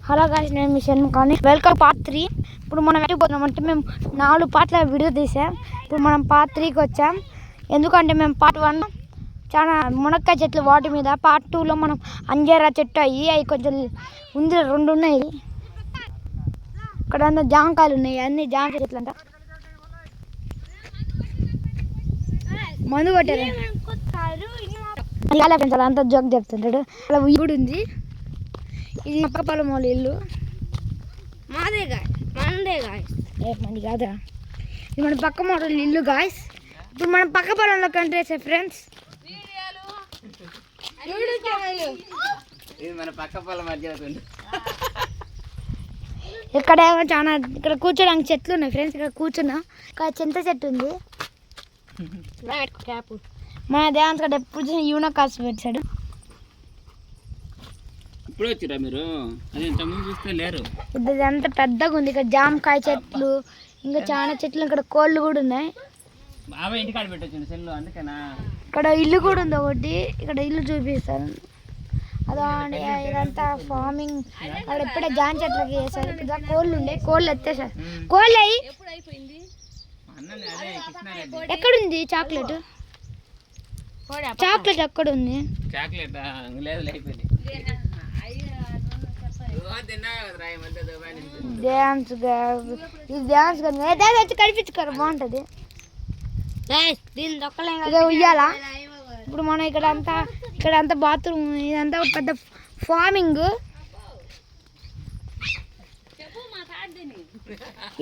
Hello guys, నేను మీ షణ్ముఖాని. Welcome part 3. ఇప్పుడు మనం ఎక్కడికి పోతున్నాం అంటే మేము 4 పార్ట్ల వీడియో తీసాం. ఇప్పుడు మనం పార్ట్ 3కి వచ్చాం. ఎందుకంటే మేము పార్ట్ 1 చాలా మునక్కాయ చెట్లు వాటి మీద, పార్ట్ 2లో మనం అంజేరా చెట్టు అవి కొంచెం ఉంది, 2 ఉన్నాయి. ఇక్కడ అంతా జామకాయలు ఉన్నాయి, అన్ని జామ చెట్లు అంట. మందు కొట్టారు అలా అంతా జోక్ చెప్తుంటాడు. అలా ఇప్పుడు ఉంది. ఇది పక్క పొలం వాళ్ళ ఇల్లు, మంది కాదా, ఇది మన పక్క మోడల్ ఇల్లు గాయస్. ఇప్పుడు మనం పక్క పొలంలో కంటే ఫ్రెండ్స్ ఇక్కడ ఏమో చాలా, ఇక్కడ కూర్చోడానికి చెట్లు ఉన్నాయి ఫ్రెండ్స్. ఇక్కడ కూర్చున్నా, ఇక్కడ చింత చెట్టు ఉంది. మన దేవంత్ గడ ఎప్పుడు చూసిన యూనో కాల్స్ పెట్టాడు. ఇప్పుడు వచ్చిరా మీరు? అది ఇంతకుముందు చూస్తే లేరు. ఇదంతా పెద్దగా ఉంది. ఇక్కడ జామకాయ చెట్లు, ఇంకా చాలా చెట్లు, ఇక్కడ కోళ్ళు కూడా ఉన్నాయి. బాబా ఇంటికాడ పెట్టొచ్చు సెల్లు, అందుకేనా. ఇక్కడ ఇల్లు కూడా ఉంది ఒకటి, ఇక్కడ ఇల్లు చూపిస్తాను. అదో ఇదంతా ఫార్మింగ్. అక్కడ ఎప్పుడే జామ చెట్లకి వేసారు. ఇక్కడ కోళ్ళు ఉండే, కోళ్ళు ఎత్తేసారు. కోళ్ళు అయ్యి ఎక్కడుంది చాక్లెట్? చాక్లెట్ ఎక్కడ ఉంది? చాక్లెట్ లేదు, అయిపోయింది. వచ్చి కనిపించుకోరు, బాగుంటది. ఉయ్యాలా ఇప్పుడు మనం ఇక్కడ అంతా బాత్రూమ్, ఇదంతా పెద్ద ఫార్మింగ్.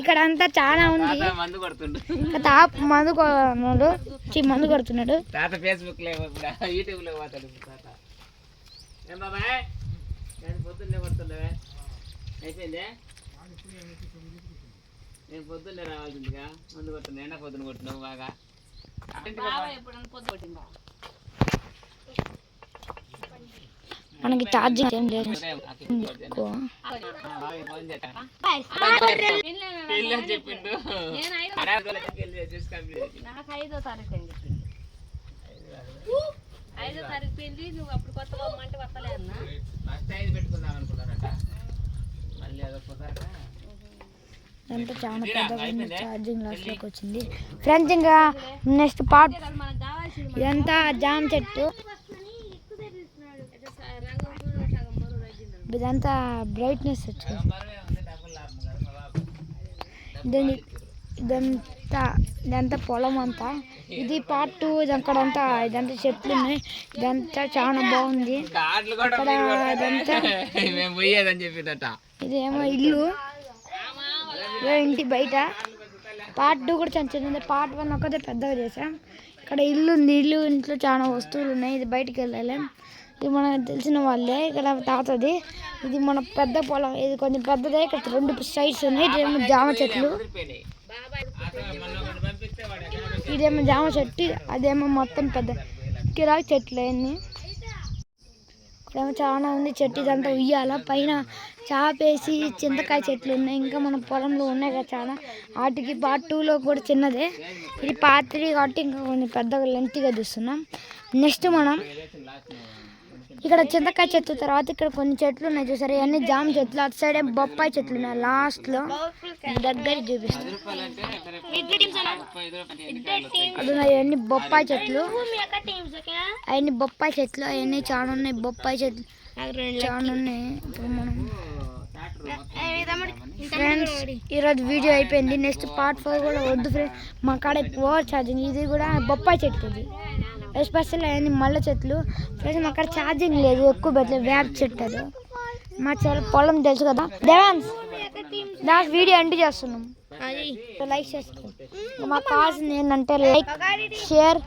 ఇక్కడ అంతా చాలా ఉంది. మందు కొడుతున్నాడు. తాత ఫేస్బుక్ లో, యూట్యూబ్ లో పోతాడు. ఏం బాబాయ్ పొద్దున్నే కొడుతుండవే? అయిపోయిందే. నేను పొద్దున్నే రావాల్సిందిగా మందు కొడుతున్నా. ఎండ పొద్దున కొట్టినావు బాగా. మనకి ఛార్జింగ్ ఏం లేదు. చెప్పిండు 5వ తారీఖు పెళ్ళి. నువ్వు అప్పుడు కొత్త బొమ్మంటే వస్తలేదన్నా. ఫస్ట్ 5 పెట్టుకుందాం అనుకున్నారట, మళ్ళీ అదొకసారి అంటే చాలా పెద్దగా ఛార్జింగ్ లాస్ట్లోకి వచ్చింది ఫ్రెండ్స్. ఇంకా నెక్స్ట్ పార్ట్ ఇదంతా జామ చెట్టు. ఇదంతా బ్రైట్నెస్ వచ్చింది. ఇదంతా పొలం అంతా. ఇది పార్ట్ 2. ఇదంతా చెట్లు ఉన్నాయి. ఇదంతా చాలా బాగుంది. ఇదేమో ఇల్లు, ఇంటి బయట. పార్ట్ 2 కూడా చాలా చిన్నది. పార్ట్ 1 ఒక్కదే పెద్దగా చేసాం. ఇక్కడ ఇల్లు ఉంది. ఇంట్లో చాలా వస్తువులు ఉన్నాయి. ఇది బయటికి వెళ్ళలేం. ఇది మనకు తెలిసిన వాళ్ళే. ఇక్కడ తాతది. ఇది మన పెద్ద పొలం. ఇది కొంచెం పెద్దదే. ఇక్కడ 2 సైడ్స్ ఉన్నాయి. ఇదేమో జామ చెట్లు, ఇదేమో జామ చెట్టు, అదేమో మొత్తం పెద్ద కిరాయి చెట్లు అన్నీ. ఇక్కడేమో చాలా ఉంది చెట్టు. ఇదంతా ఉయ్యాల. పైన చాపేసి చింతకాయ చెట్లు ఉన్నాయి. ఇంకా మన పొలంలో ఉన్నాయి కదా చాలా. వాటికి పార్ట్ 2లో కూడా చిన్నదే. ఇది పార్ట్ 3 కాబట్టి ఇంకా కొంచెం పెద్దగా లెంత్గా తీస్తున్నాం. నెక్స్ట్ మనం ఇక్కడ చింతకాయ చెట్టు తర్వాత ఇక్కడ కొన్ని చెట్లు ఉన్నాయి చూసారు. ఇవన్నీ జామ చెట్లు. అటు సైడ్ బొప్పాయి చెట్లు ఉన్నాయి. లాస్ట్లో దగ్గర చూపిస్తాను. అది అవన్నీ బొప్పాయి చెట్లు. అవన్నీ చాలా ఉన్నాయి. బొప్పాయి చెట్లు చాలా ఉన్నాయి. ఇప్పుడు మనం ఫ్రెండ్స్ ఈరోజు వీడియో అయిపోయింది. నెక్స్ట్ పార్ట్ 4 కూడా వద్దు ఫ్రెండ్స్, మా కాడ ఓవర్ ఛార్జింగ్. ఇది కూడా బొప్పాయి చెట్టు. ఇది ఎస్పెషల్ అవన్నీ మల్లె చెట్లు ఫ్రెండ్స్. మా కాడ ఛార్జింగ్ లేదు, ఎక్కువ పెట్టలేదు. వేప చెట్టు అది. మా చాలా పొలం తెలుసు కదా. దేవాన్స్ వీడియో ఎండ్ చేస్తున్నాం. లైక్ చేసుకో. మాకు కావాల్సింది ఏంటంటే లైక్, షేర్,